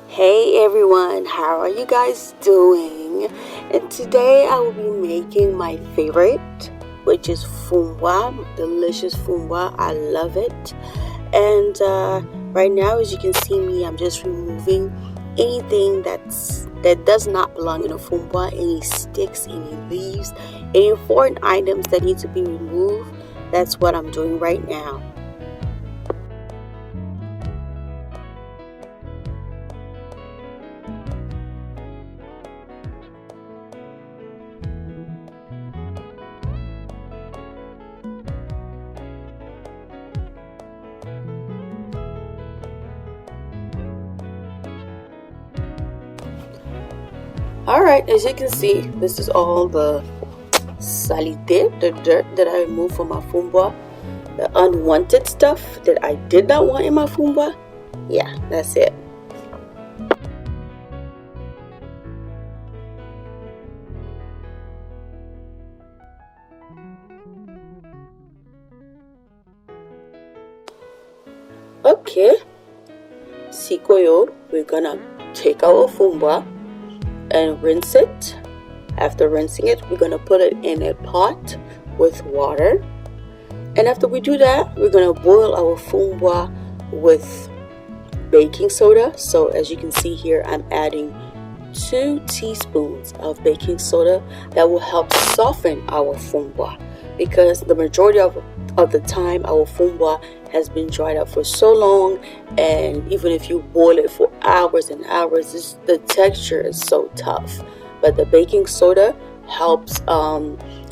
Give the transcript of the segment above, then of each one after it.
Hey everyone, how are you guys doing? And today I will be making my favorite, which is FUMBWA, delicious FUMBWA. I love it. And right now, as you can see me, I'm just removing anything that does not belong in a FUMBWA, any sticks, any leaves, any foreign items that need to be removed. That's what I'm doing right now. Alright, as you can see, this is all the salité, the dirt that I removed from my FUMBWA, the unwanted stuff that I did not want in my FUMBWA. Yeah, that's it. Okay, sikoyo, we're gonna take our FUMBWA and rinse it. After rinsing it, we're gonna put it in a pot with water, and after we do that, we're gonna boil our FUMBWA with baking soda. So as you can see here, I'm adding 2 teaspoons of baking soda. That will help soften our FUMBWA, because the majority of the time our FUMBWA has been dried out for so long, and even if you boil it for hours and hours, the texture is so tough. But the baking soda helps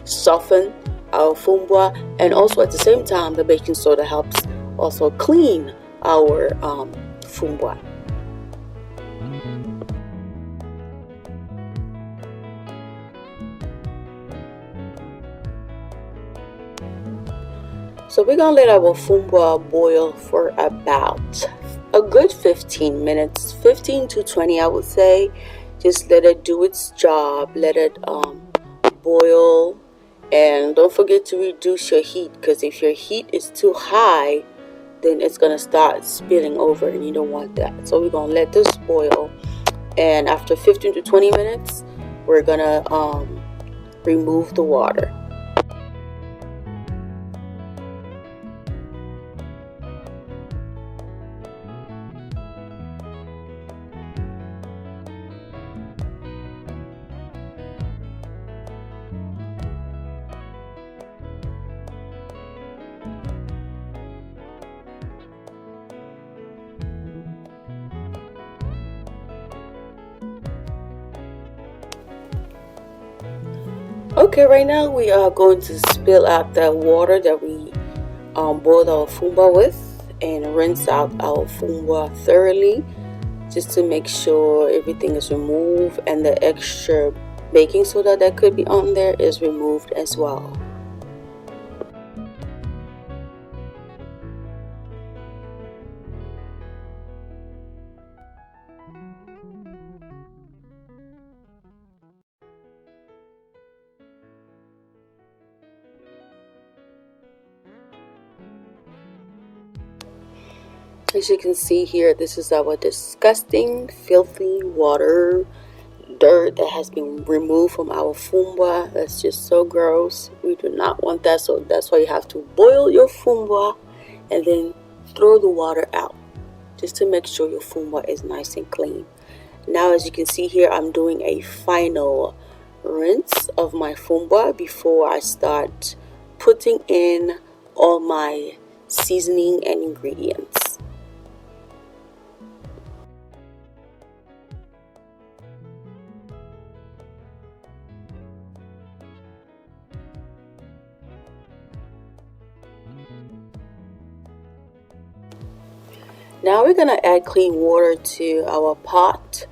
soften our FUMBWA, and also at the same time the baking soda helps also clean our FUMBWA. So we're gonna let our FUMBWA boil for about a good 15 minutes, 15 to 20 I would say. Just let it do its job, let it boil, and don't forget to reduce your heat, because if your heat is too high, then it's gonna start spilling over and you don't want that. So we're gonna let this boil, and after 15 to 20 minutes we're gonna remove the water. Okay, right now we are going to spill out the water that we boiled our FUMBWA with, and rinse out our FUMBWA thoroughly, just to make sure everything is removed and the extra baking soda that could be on there is removed as well. As you can see here, this is our disgusting, filthy water, dirt that has been removed from our FUMBWA. That's just so gross. We do not want that, so that's why you have to boil your FUMBWA and then throw the water out, just to make sure your FUMBWA is nice and clean. Now, as you can see here, I'm doing a final rinse of my FUMBWA before I start putting in all my seasoning and ingredients. Now we're going to add clean water to our pot,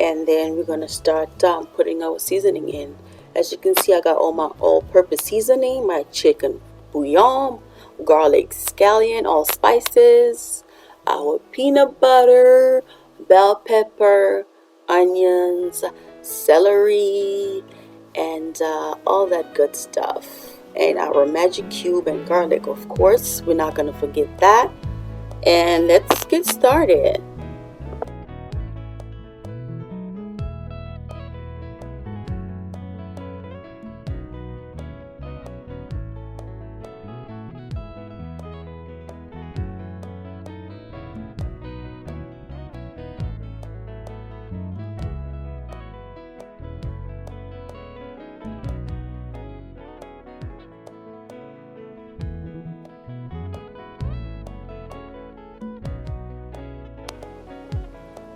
and then we're going to start putting our seasoning in. As you can see, I got all my all-purpose seasoning, my chicken bouillon, garlic scallion, all spices, our peanut butter, bell pepper, onions, celery, and all that good stuff. And our magic cube and garlic, of course. We're not going to forget that. And let's get started.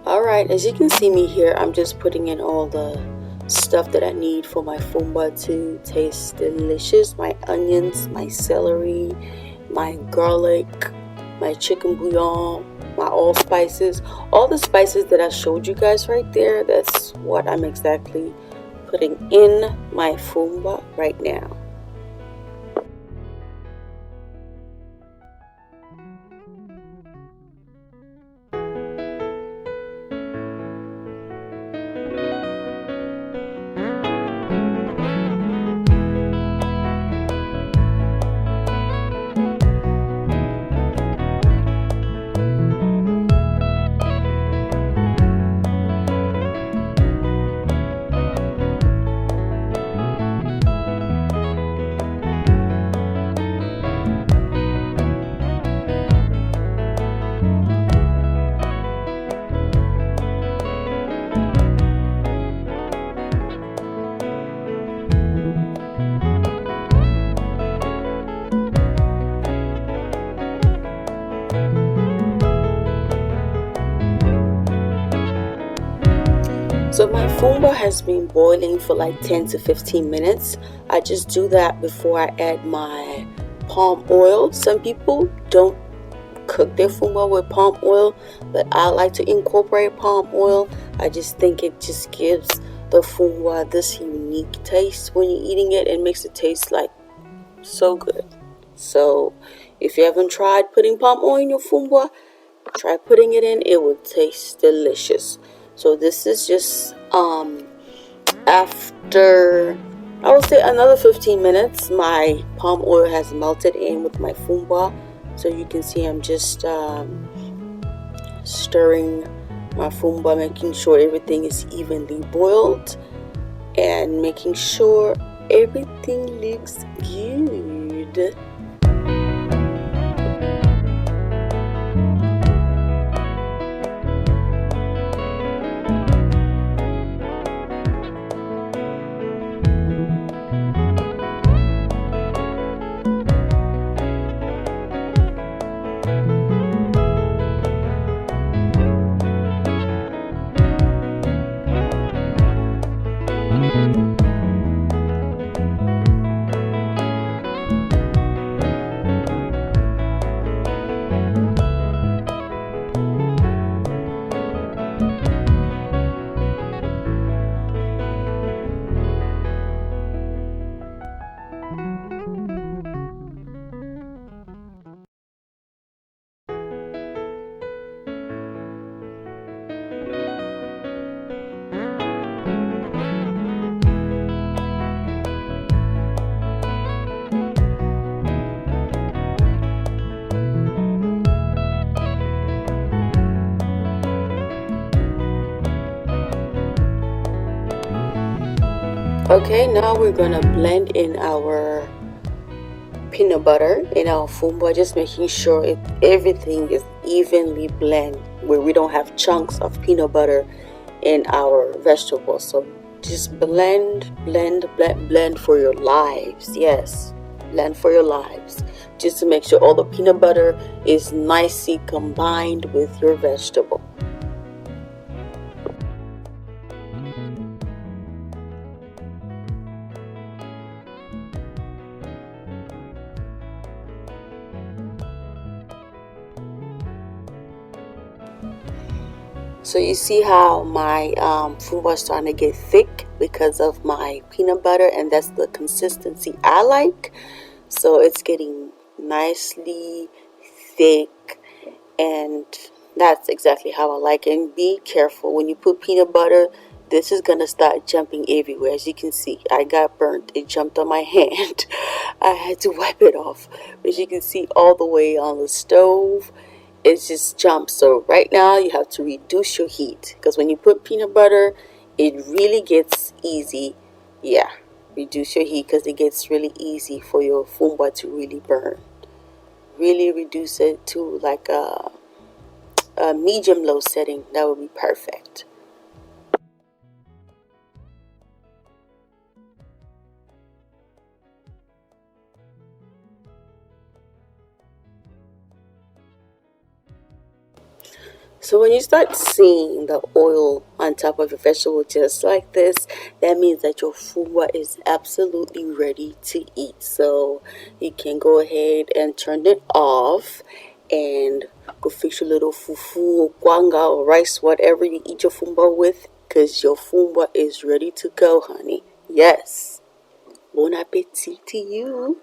Alright, as you can see me here, I'm just putting in all the stuff that I need for my FUMBWA to taste delicious. My onions, my celery, my garlic, my chicken bouillon, my allspices. All the spices that I showed you guys right there, that's what I'm exactly putting in my FUMBWA right now. So my FUMBWA has been boiling for like 10 to 15 minutes. I just do that before I add my palm oil. Some people don't cook their FUMBWA with palm oil, but I like to incorporate palm oil. I just think it just gives the FUMBWA this unique taste when you're eating it. It makes it taste like so good. So if you haven't tried putting palm oil in your FUMBWA, try putting it in. It will taste delicious. So this is just after, I would say, another 15 minutes, my palm oil has melted in with my FUMBWA. So you can see I'm just stirring my FUMBWA, making sure everything is evenly boiled and making sure everything looks good. Okay, now we're gonna blend in our peanut butter in our FUMBWA, just making sure everything is evenly blended, where we don't have chunks of peanut butter in our vegetables. So just blend for your lives. Yes, blend for your lives, just to make sure all the peanut butter is nicely combined with your vegetable. So you see how my FUMBWA is starting to get thick because of my peanut butter, and that's the consistency I like. So it's getting nicely thick, and that's exactly how I like it. And be careful when you put peanut butter, this is gonna start jumping everywhere. As you can see, I got burnt. It jumped on my hand. I had to wipe it off. As you can see, all the way on the stove, it just jumps. So right now you have to reduce your heat, because when you put peanut butter, it really gets easy. Yeah, reduce your heat because it gets really easy for your FUMBWA to really burn. Really reduce it to like a medium low setting. That would be perfect. So when you start seeing the oil on top of your vegetable just like this, that means that your FUMBWA is absolutely ready to eat. So you can go ahead and turn it off and go fix your little fufu or kwanga or rice, whatever you eat your FUMBWA with, because your FUMBWA is ready to go, honey. Yes. Bon appetit to you.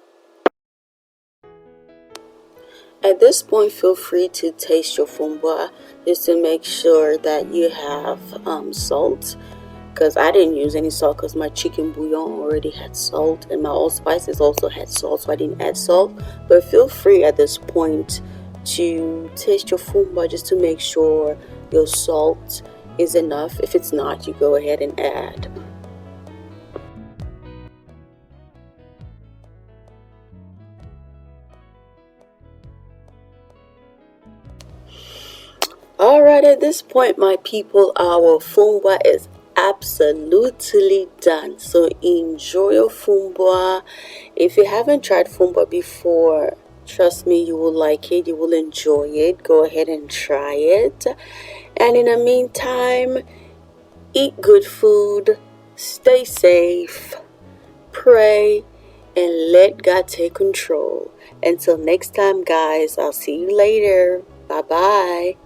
At this point, feel free to taste your FUMBWA just to make sure that you have salt, because I didn't use any salt because my chicken bouillon already had salt and my allspices also had salt, so I didn't add salt. But feel free at this point to taste your FUMBWA just to make sure your salt is enough. If it's not, you go ahead and add. Alright, at this point, my people, our FUMBWA is absolutely done. So enjoy your FUMBWA. If you haven't tried FUMBWA before, trust me, you will like it. You will enjoy it. Go ahead and try it. And in the meantime, eat good food, stay safe, pray, and let God take control. Until next time, guys, I'll see you later. Bye-bye.